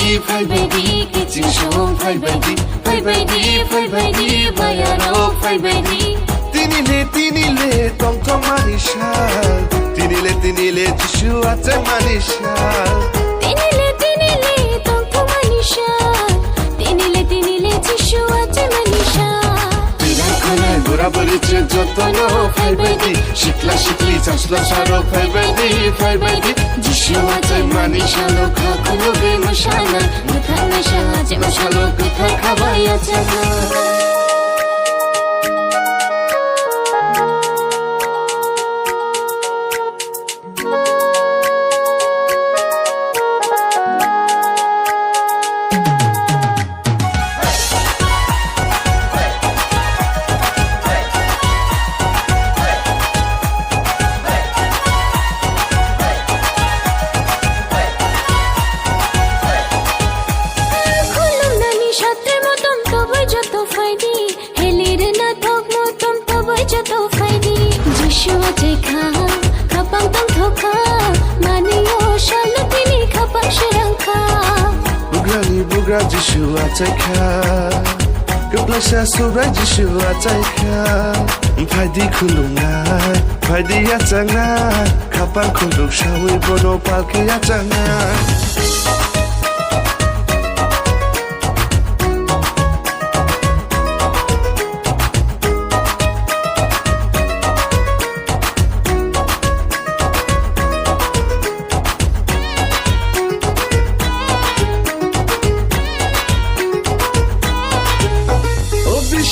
faibaidi kitchen shom faibaidi bayaro faibaidi tinile tong tong manisha tinile jishu ate manisha tinile tong tong manisha tinile jishu ate manisha Gura bari jotono faibaidi shikla shikli chasla sharo faibaidi jishu ate manisha lokha kulobe mashana muthana shaje mashalo kutha khabaya chana Bugra jishu ateka Gablasha sura jishu ateka Mpaidi kulunga Mpaidi yatanga Kapan kuluk shawi bono palki yatanga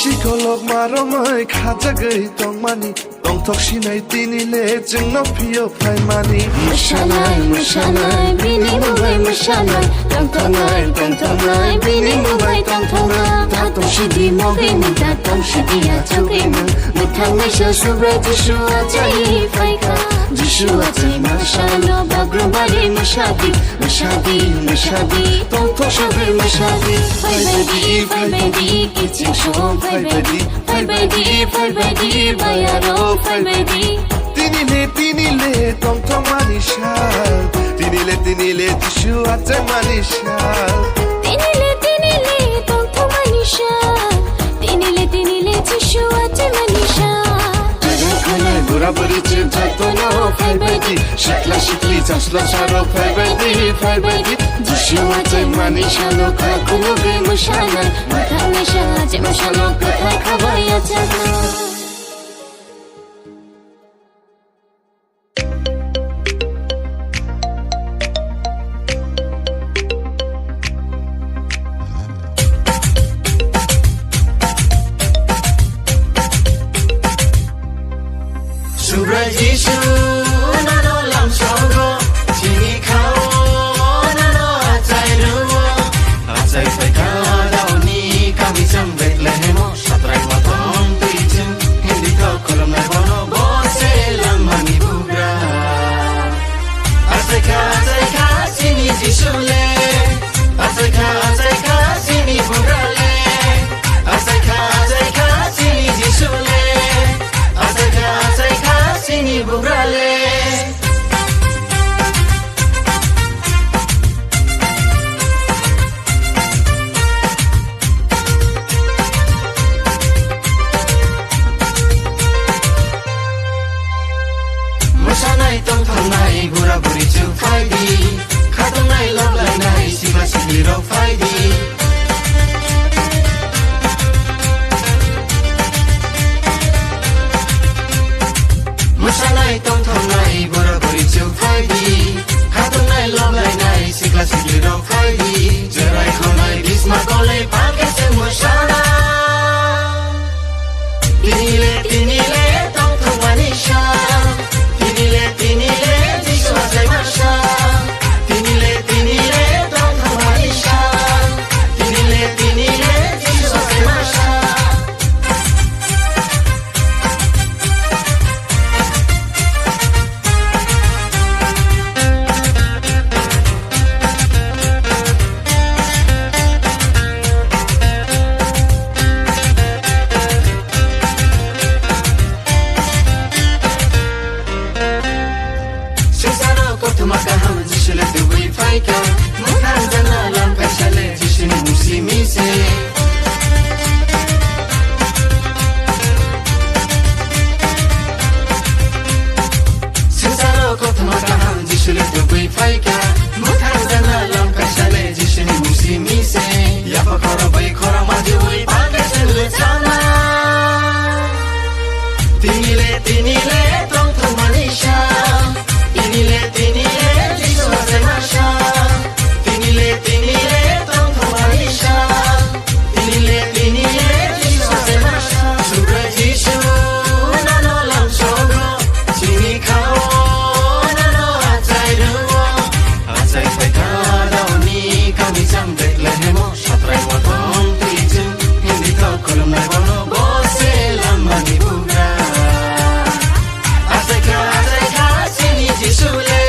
Shikolog maromai khaja gai tong mani tong thok shinai tinile jingno phio phai mani Mashallah bini mubai mashallah tong tongai bini mubai tong tongai tatong shidi mogin tatong shidi atogin muthang masha subra jishu atai faika jishu atai mashallah bagrubari mashadi tong thok shabi mashadi faibaidi kitchen shom faibaidi bayaro faibaidi tinile tong tong manisha tinile jishu ate manisha tinile tong tong manisha tinile jishu ate manisha Gura bari jotono faibaidi shikla shikli chasla sharo faibaidi jishu ate manisha lokha kulobe mashana muthana shaje mashalo kutha khabaya chana Jishu nano lam sogo chini khao nano achai ruo achai faika dauni kami cham betlehemo satrai matom tuichim hindi ka kolam na bono bose lam mani bugra achai ka chini jishu le achai ka chini bugra le achai ka chini jishu le Sini bugrale Musanai tong nai gura buri chu faidi Khatung nai love lai nai siba sigli ro faidi Musanai tong nai gura buri chu faidi Khatung nai love lai nai sigla sigli ro faidi Jerai khonai bisma kole pake se musana Tinile tong manisha Tinile jishu atai masha Tinile tong manisha Tinile jishu atai masha Maka ham jishule tu wi faika Mukhan jana lam ka Dubai फाइका मुथा जना lam kasale jisini musi mise ya pakara bai khora maji oi pakasele chana tinile tong thong manisha tinile jisu ase masha tinile tong thong manisha tinile jisu ase masha sugra jisu nano lam sogo chini khao nano achai ruo achai paika dauni kami jam dekle hemo shatrai watom tiju hindi to kolom nai bono bose lamani buga achai ka chini jisule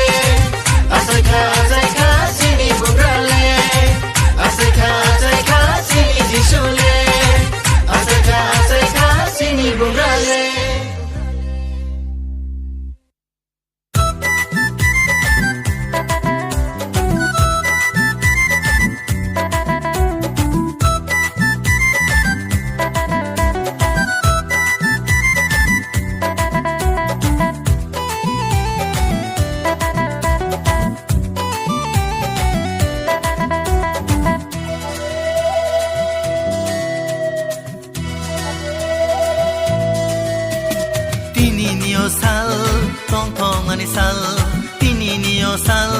achai ka chini bugrale achai ka chini jisule achai ka chini bugrale sal tong thong ani sal tini nio sal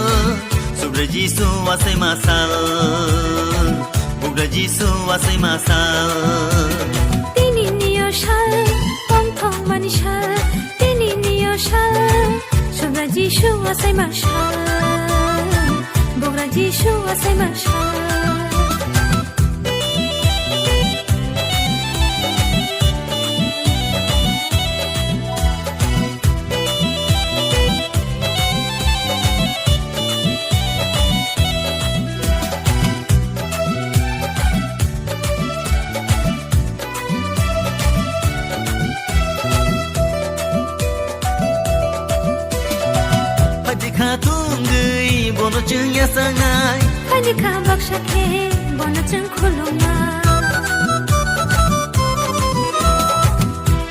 sobre jisu asai masal bugra jisu asai masal tini nio sal tong thong ani sal tini nio sal sobre jisu asai masal bugra jisu asai masal bono chung ya sangai pani ka baksha ke bono chung khulunga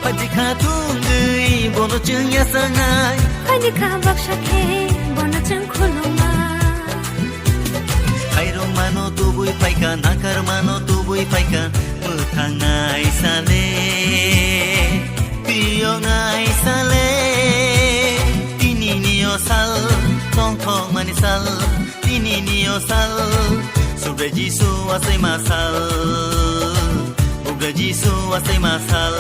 paji kha tungi bono chung ya sangai pani ka baksha ke bono chung khulunga airo mano tu bui paika nakar mano tu bui paika muthangai sale piongai sale tini nio sal tong thong mani sal tini nio sal sobre jisu asai masal bugra jisu asai masal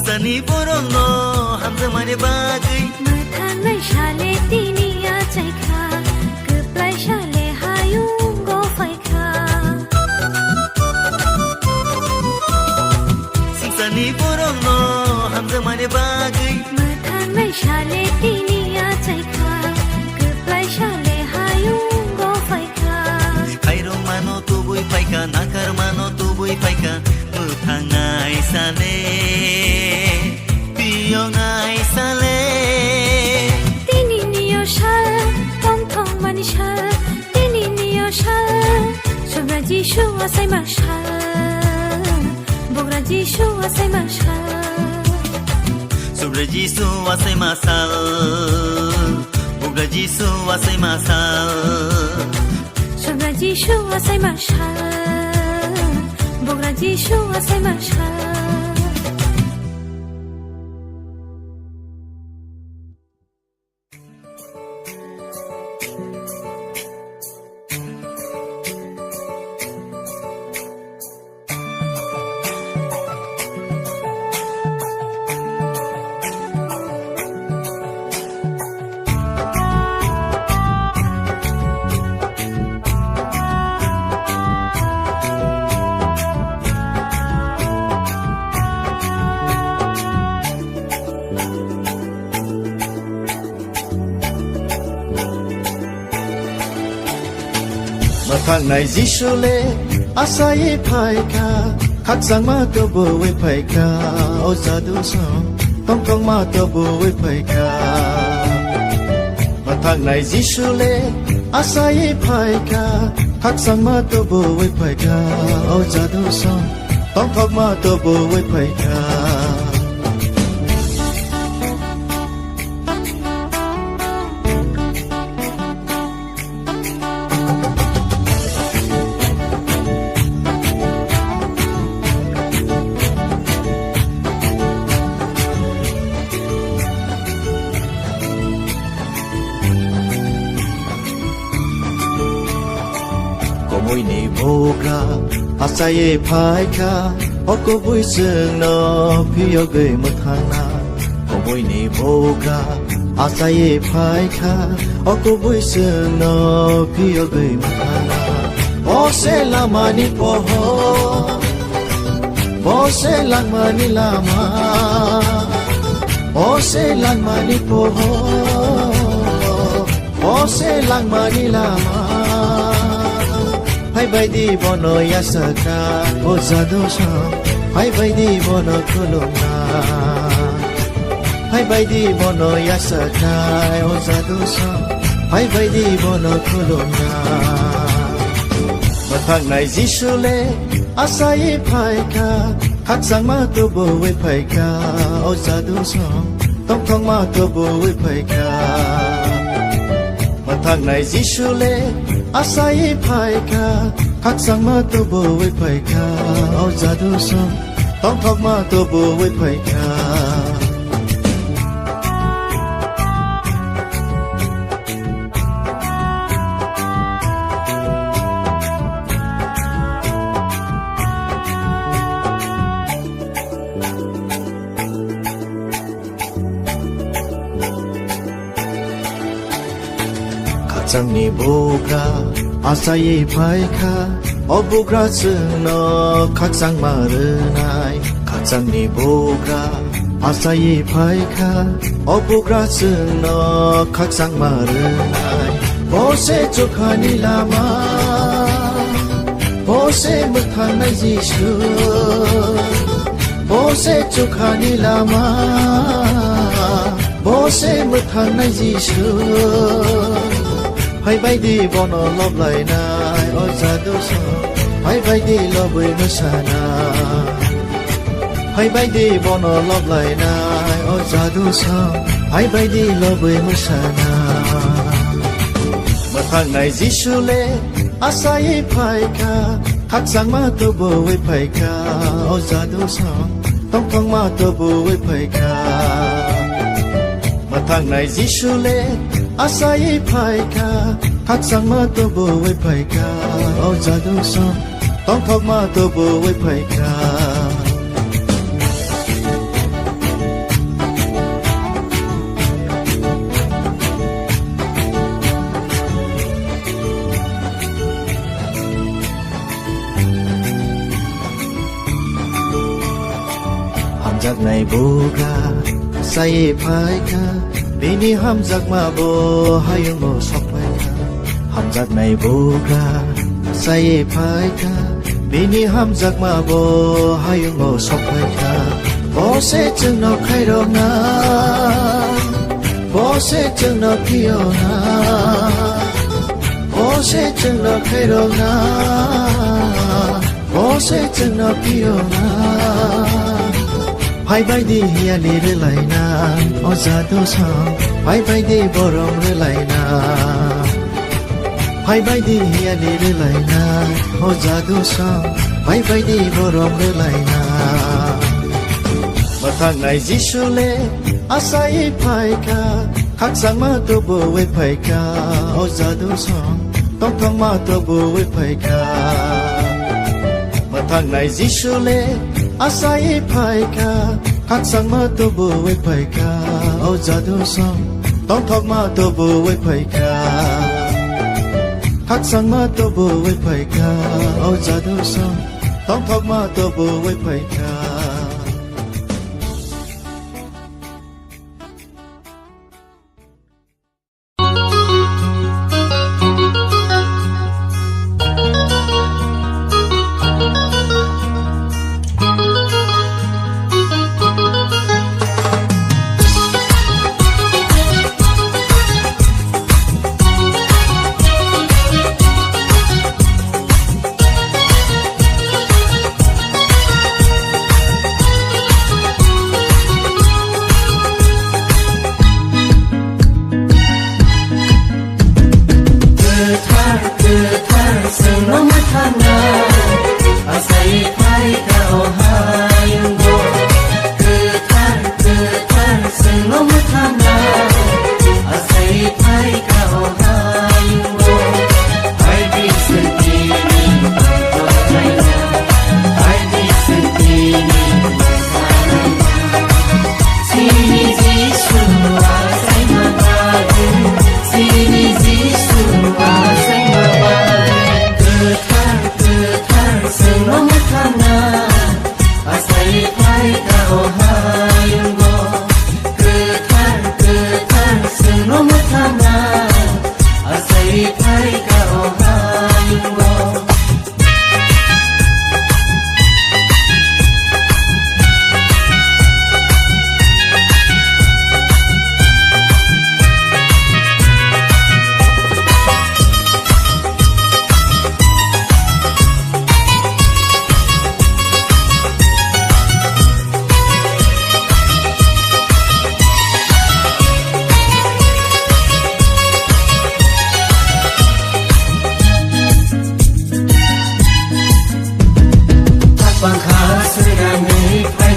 Sani borong no hamza mane bagai mathan mai shale tini ya chai kha kuplai shale hayung go phai kha Sani borong no hamza mane bagai mathan mai shale tini ya chai kha kuplai shale hayung go phai kha Kairo mano tu bui paika nakar mano tu bui paika muthangai sale piongai sale tini nio shal tong thong mani shal tini nio shal sobre jisu asai mashal bugra jisu asai mashal sobre jisu asai masal bugra jisu asai masal sobre jisu asai mashal bugra jisu asai mashal Mathang nai jisule อาศัยภายคาคักสังมาตัวบัวไว้ภายคาเอาซาดูสองต้องมาตัวบัวไว้ภายคามาทางไหนจิชูเลอาศัยภายคาคักสังมาตัวบัวไว้ภายคาเอาซาดูสองต้องมาตัวบัวไว้ภายคาmôi ni vô ca à say phai ca ô cô vui sương nó phi ô gửi một thang na cô môi ni vô ca à say phai ca ô cô vui sương nó phi ô gửi một thang na ô se la mani po ho ô se la mani la ma ô se la mani po ho ô se la mani la ma hai bay đi bono ya saka o zadosha hai bay đi bono kolona hai bay đi bono ya saka o zadosha hai bay đi bono kolona mà thằng này jisu le asai phai ka khắc sang ma tu bo we phai ka o zadosha tông thong ma tu bo we phai ka mà thằng này jisu le asai phai ka khắc sang ma tu bo we phai ka au za du song tong thok ma tu bo we phai ka khắc sang ni bo ka asai phai ka obugra sung no khak sang ma re nai khak sang ni bogra asai phai ka obugra sung no khak sang ma re nai bo se chukhani lama bo se muthan nai jisu bo se chukhani lama bo se muthan nai jisu hai bay đi bono love lại nai ôi za do so hai bay đi love với nó sana hai bay đi bono love lại nai ôi za do so hai bay đi love với nó sana mà thằng này jisu le asai phai ka khắc sang ma tu bo với phai ka ôi za do so tông thong ma tu bo với phai ka mà thằng này jisu le asai phai ka khắc sang ma tu bo we phai ka au za do so tong thok ma tu bo we phai ka ham jak nai bo ka sai phai ka bini ham jak ma bo hayung mo sok phai ka ham jak nai bo ka sai phai ka bini ham jak ma bo hayung mo sok phai ka bo se chung no khai ro na bo se chung no pio na bo se chung no khai ro na bo se chung no pio na hai bay đi hiền đi re lại na o za do sa hai bay đi borong re lại na hai bay đi hiền đi re lại na o za do sa hai bay đi borong re lại na mà thằng này jisu le asai phai ka khắc sang ma tu bo we phai ka o za do sa tong thong ma tu bo we phai ka mà thằng này jisu le asai phai ka khắc sang ma tu bo we phai ka au za do song tong thok ma tu bo we phai ka khắc sang ma tu bo we phai ka au za do song tong thok ma tu bo we phai ka mutana asai pai ka ohayungo ketar sengo mutana asai pai ka ohayungo ai di sentini ai di sentini sini jisu asai mabagi sini jisu asai mabagi ketar sengo mutana asai pai ka ohayungo ketar sengo mutana asai pai ka ohayungo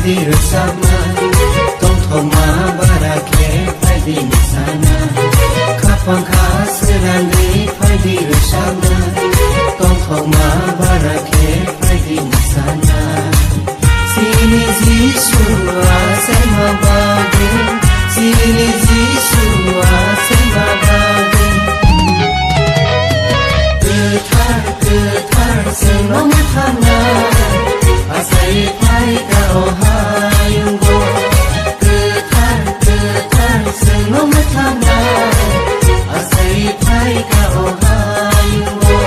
bersama tong barake pai di sana kapang khasrani pai di bersama tong barake pai di sana sini jisu asai mabagi sini jisu asai mabagi ketar sengo mutana asai pai ka ohayungo ketar sengo mutana asai pai ka ohayungo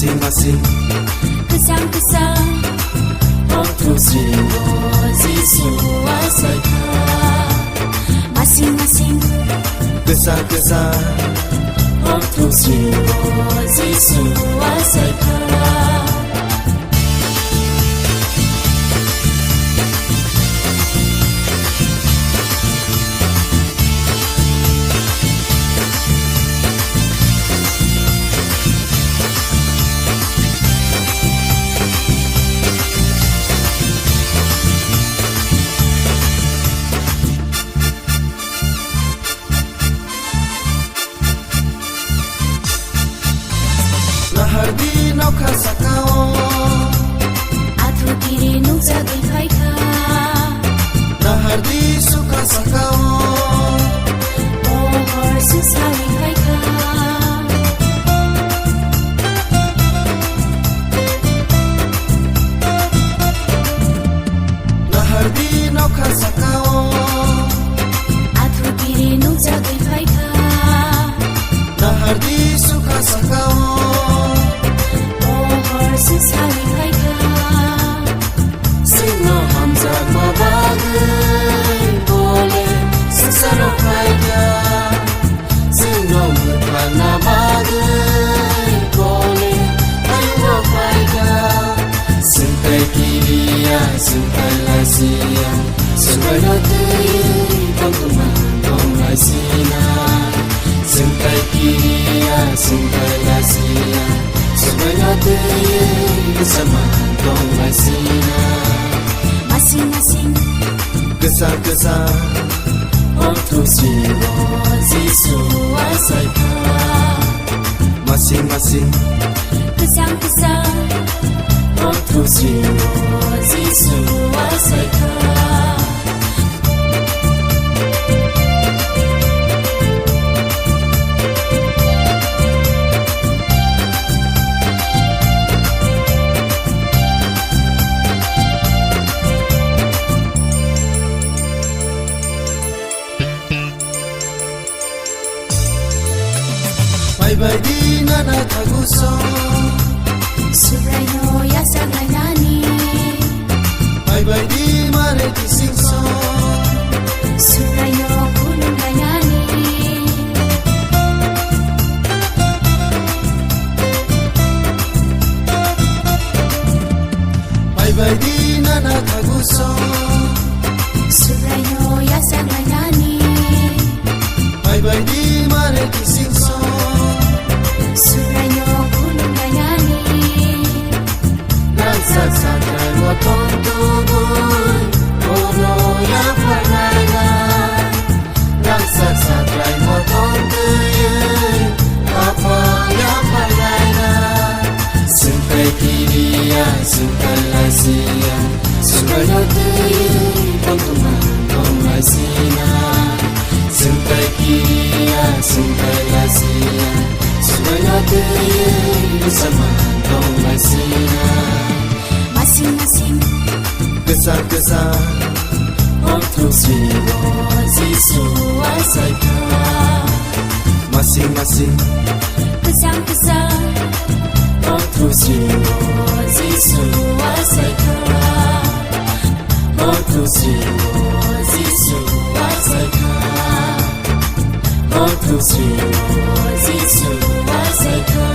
masing-masing Kesang-kesang Waktu jiwa Yesus wasaika Masing-masing Kesang-kesang Waktu jiwa Yesus wasaika Sisari Paika Sino Hamza Mabagai Bole Sisaro Paika Sino Mutana Bagai Bole Ayo Paika Sintai kiriya, sintai lasia Sungai Lotui Paguma, dong lasina Sintai kiriya, sintai lasia Sungai bersama dong lasina Masing-masing Kesal-kesal Untuk jiwa Zisu Asaika Masing-masing Kesang-kesang Untuk jiwa Zisu Asaika Bye-bye di nana taguso Subrayo Yasak Lainani Bye-bye di mare di singso Subrayo Gunung Lainani Bye-bye di nana taguso Subrayo Yasak Lainani Bye-bye di mare di singso Subrayo Gunung Lainani Nagsasakay mo tong tuboy Puno yang pernah Nagsasakay mo tong tuyoy Apa yang pernah Sintai kiriya, sintai lasia Sungai tuyoy Pagkuman dong lasina Sintai kiriya, sintai lasia Sungai tuyoy bersama dong lasina Masing-masing Kesal-kesal Untuk jiwa Zisu Asaika Masing-masing Kesang-kesang Untuk jiwa Zisu Asaika Untuk jiwa Zisu Asaika Untuk jiwa Zisu Asaika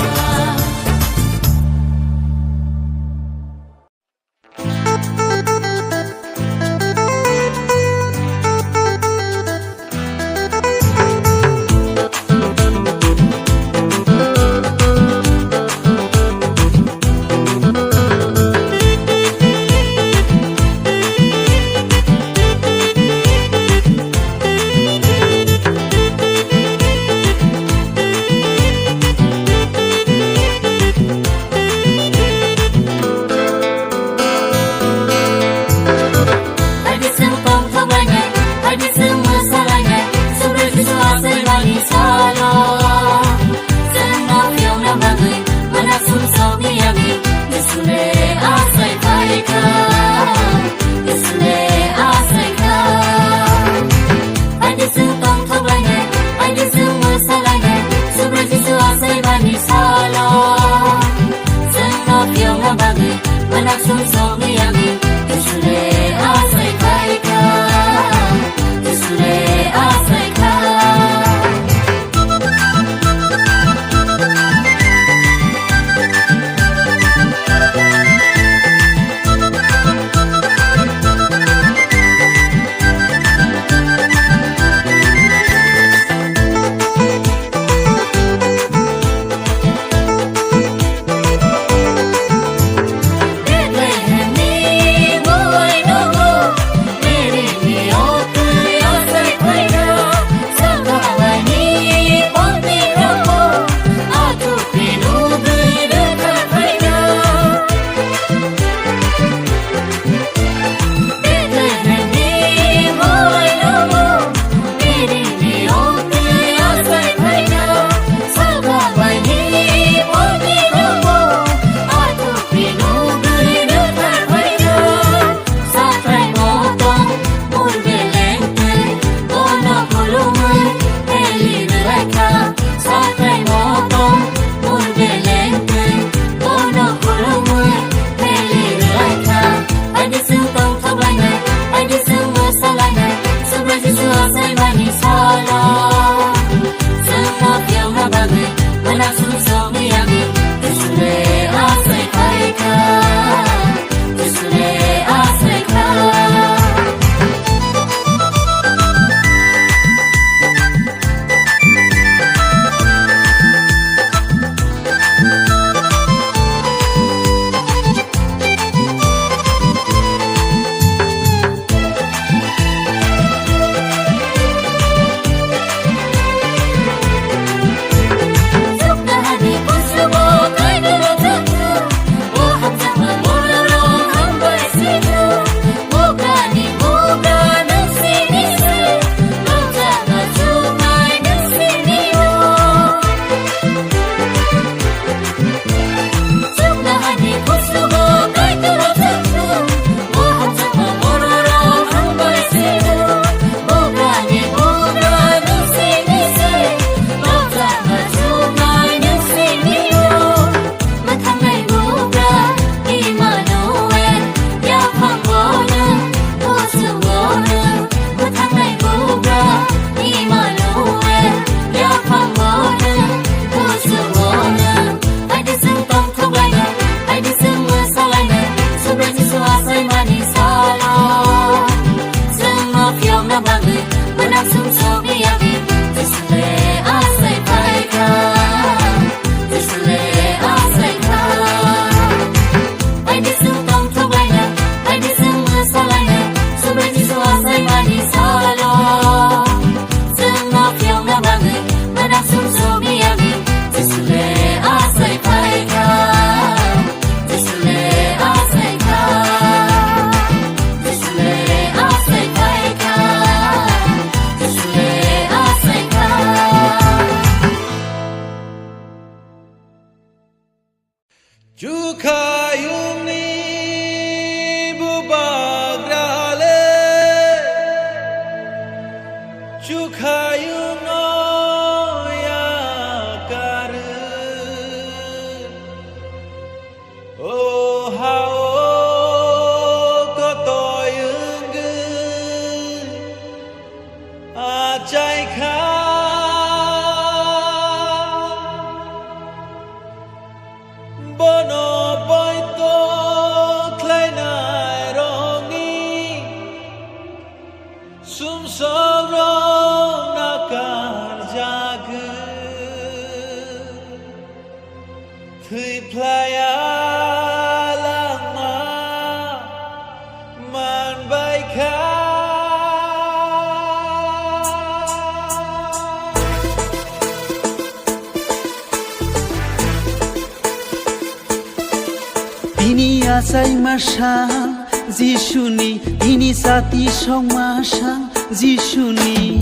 Ini asai masang Jisuni Ini sati song masang Jisuni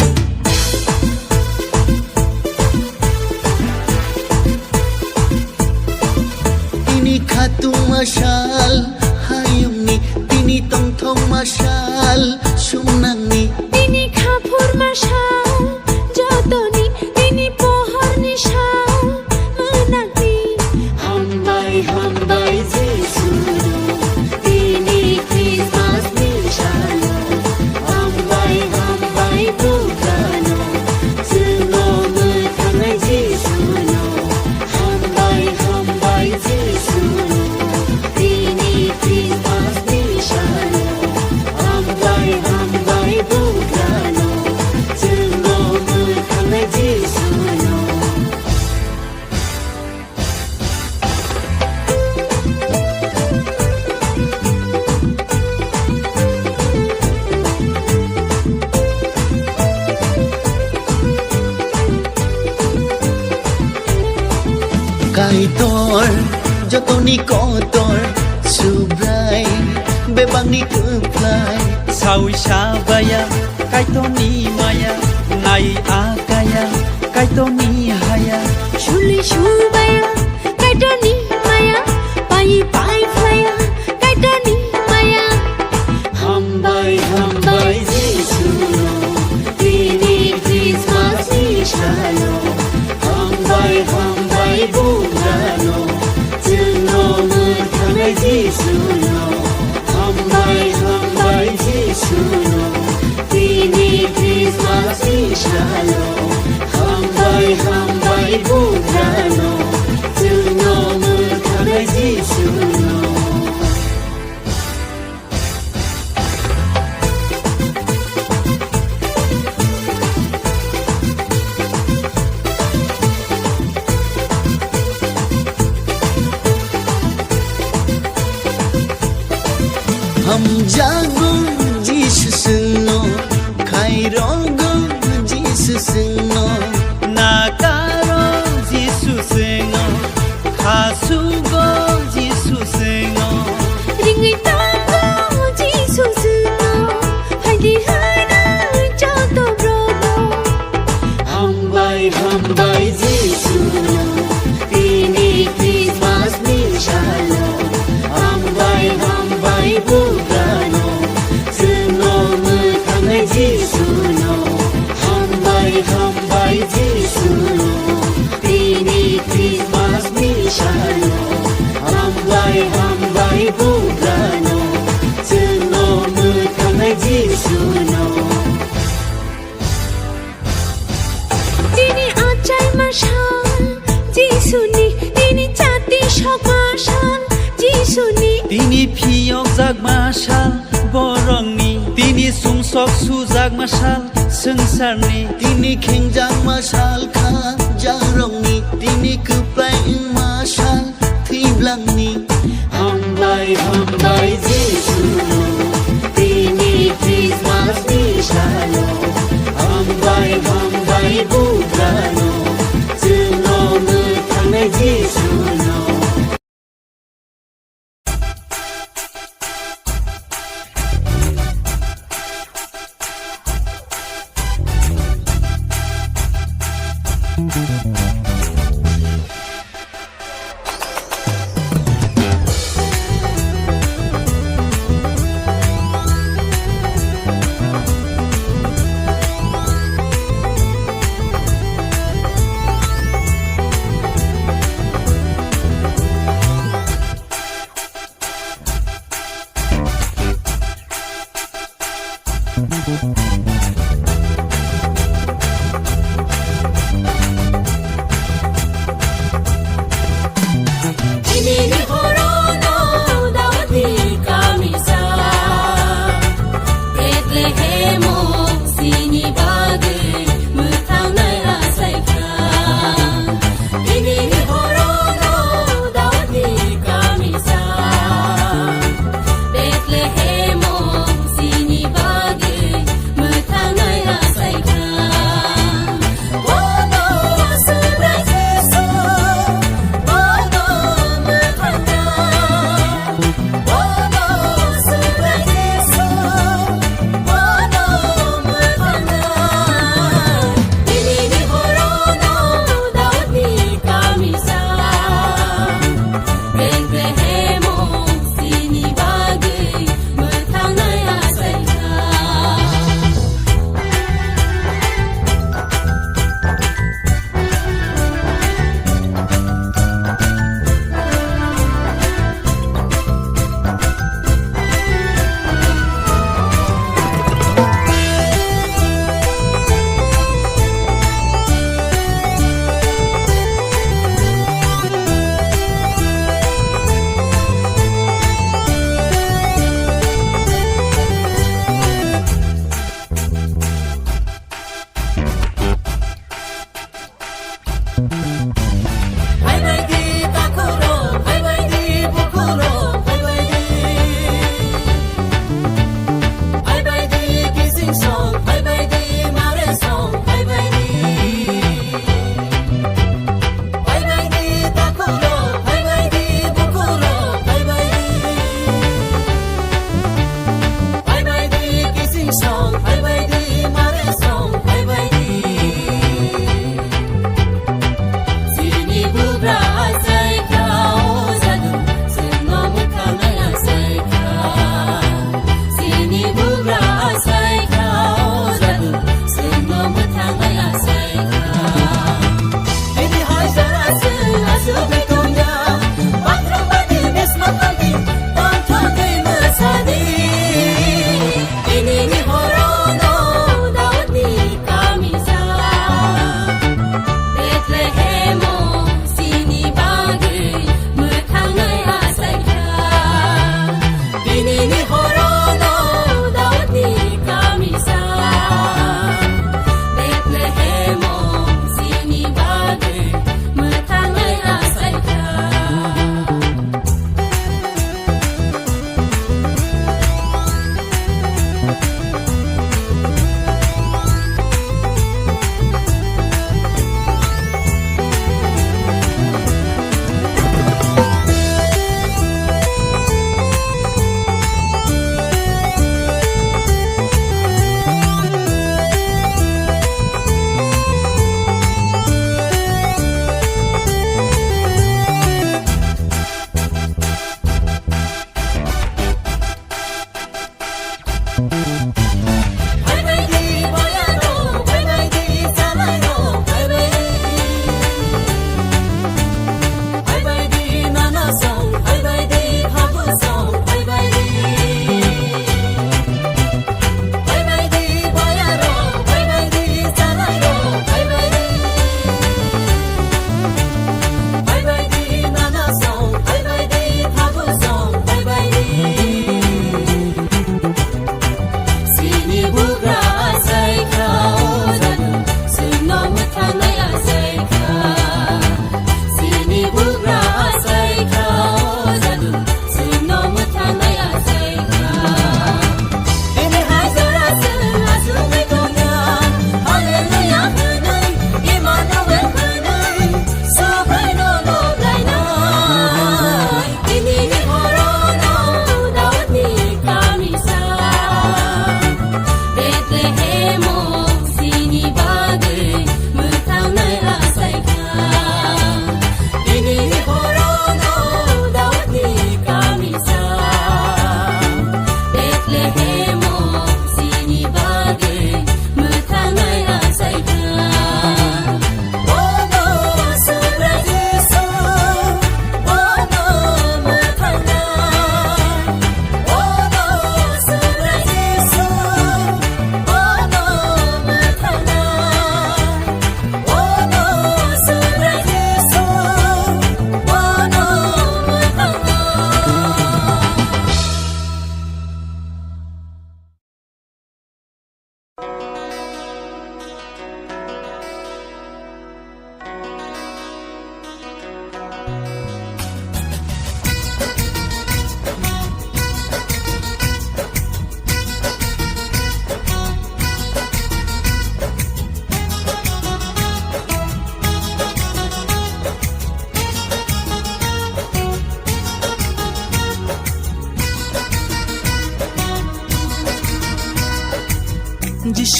Ini khatung masal Hayung ni Ini tong tong masal Sumnang ni Ini khapur masal Jotoni Ini pohor nishal Anakni Hambai hambai Jisu Ini Christmas nishalo Hambai hambai Bukano Suno mutangai Jisu no Hambai hambai Jisu Ini Christmas nishalo Hambai hambai Bukano Suno mutangai Jisu no Kaitor Jotoni kotor Subrai Bebang ni keplai Sawi sabaya Kaitoni maya Nai akaya Kaitoni haya Shuli shubaya Kaitoni maya Pai pai flaya Kaitoni maya Hambai hambai Jisu Ini Christmas nishalo Hambai hambai Bukano Suno mutangai Jisu no Hambai hambai Jisu no Ini Christmas nishalo Hambai hambai Bukano Suno mutangai Jisu no Ham jago Jesus no Kairogo Jesus no Nakaro Jesus no Kasugo Jesus no Ringai tango Jisu no Haidi hana Joto brodo Hambai hambai Jisu no Ini Christmas nishalo Hambai hambai Bukano Suno mutangai Jisu no Hambai hambai Jisu no Ini Christmas nishalo Hambai hambai Bukano Suno mutangai Jisu no Ini acai masal Jisuni Ini cati shok masal Jisuni Tini piyok jag masal Borongni Tini sungsok sujag masal Sengsarni Tini khengjang masal kha Jarongni Tini keplai masal Thiblangni Hambai hambai Jisu Ini Christmas nishalo Hambai hambai Bukano Suno mutangai Jisu no Bethlehem, Siniba.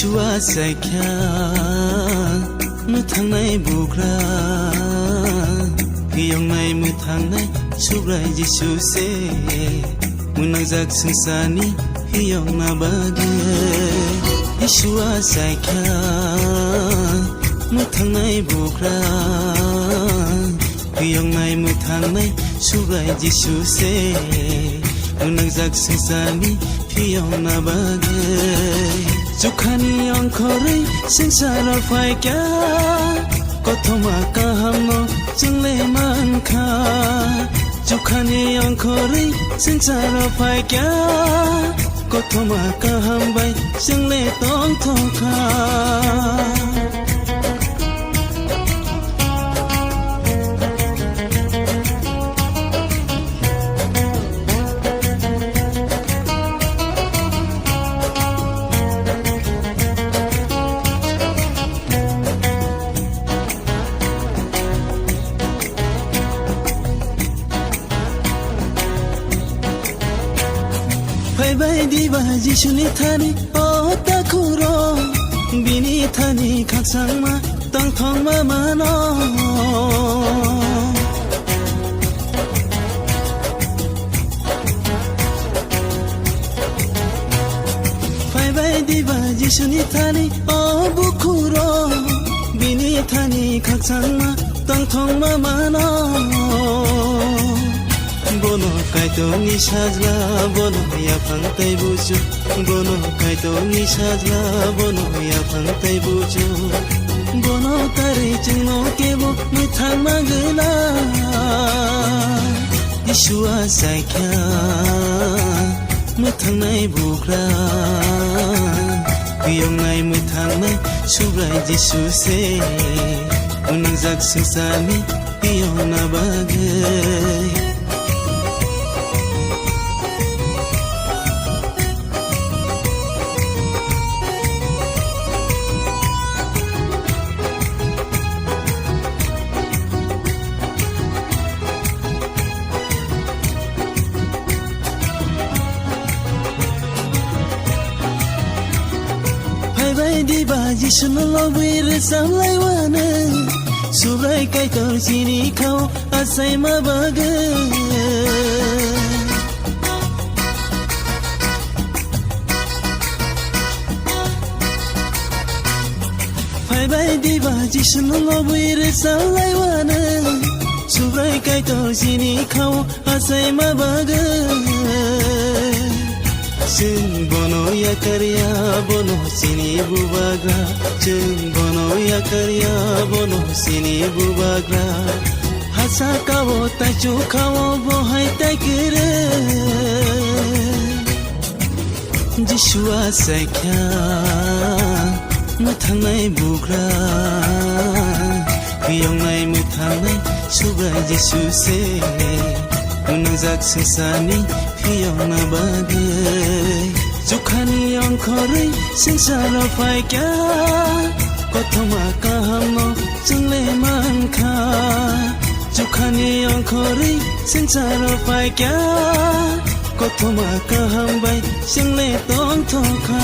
जिसुआ जायख्या मोथांनाय बुग्रा गियांनाय मोथांनाय सुब्राय जिसुसे मुनांजाक संसारनि हियांना बागे जिसुआ जायख्या मोथांनाय बुग्रा गियांनाय मोथांनाय सुब्राय जिसुसे मुनांजाक संसारनि हियांना बागे जुखानि अंखरै संसाराव फायग्या कथमा काहामनो जोंले मानखा जुखानि अंखरै संसाराव फायग्या कथमा काहामबाय जोंले तंथखा बायदि बाजि सुनि थानि ओ ताखुरो बिनि थानि खाकसांमा तंथंमा मानो बायदि बाजि सुनि थानि ओ बुखुरो बिनि थानि खाकसांमा तंथंमा मानो bono kaito ni sajla bono ya phangtai buju bono kaito ni sajla bono ya phangtai buju bono tare chingno kebo muthang magla Yeshua saikya muthang nai bugra biyong nai muthang nai subrai Yesu se unang jak sungsani biyong na bagai बायदि बाजि सुन लबैर सामलायवानो सुब्राय काइटर सिनि खाव आसायमा बागो बायदि बाजि सुनलो बुइरे सालायवानो सुब्राय कायतो जिनि खाव आसाय माबागो जों बन'या कारिया बन' सिनि बुबाग्रा जों बन'या कारिया बन' सिनि बुबाग्रा हासा कावो ताइचु खावो बहाय ताइकेरे जिसुआ सायख्या मोथांनाय बुग्रा बियावनाय मोथांनाय सुब्राय जिसुसे उनाजाक संसारनि फियावना बागै जुखानि अंखरै संसाराव फायख्या कथमा काहामो जोंले मानखा जुखानि अंखरै संसाराव फायख्या कथमा काहामबाय जोंले तंथखा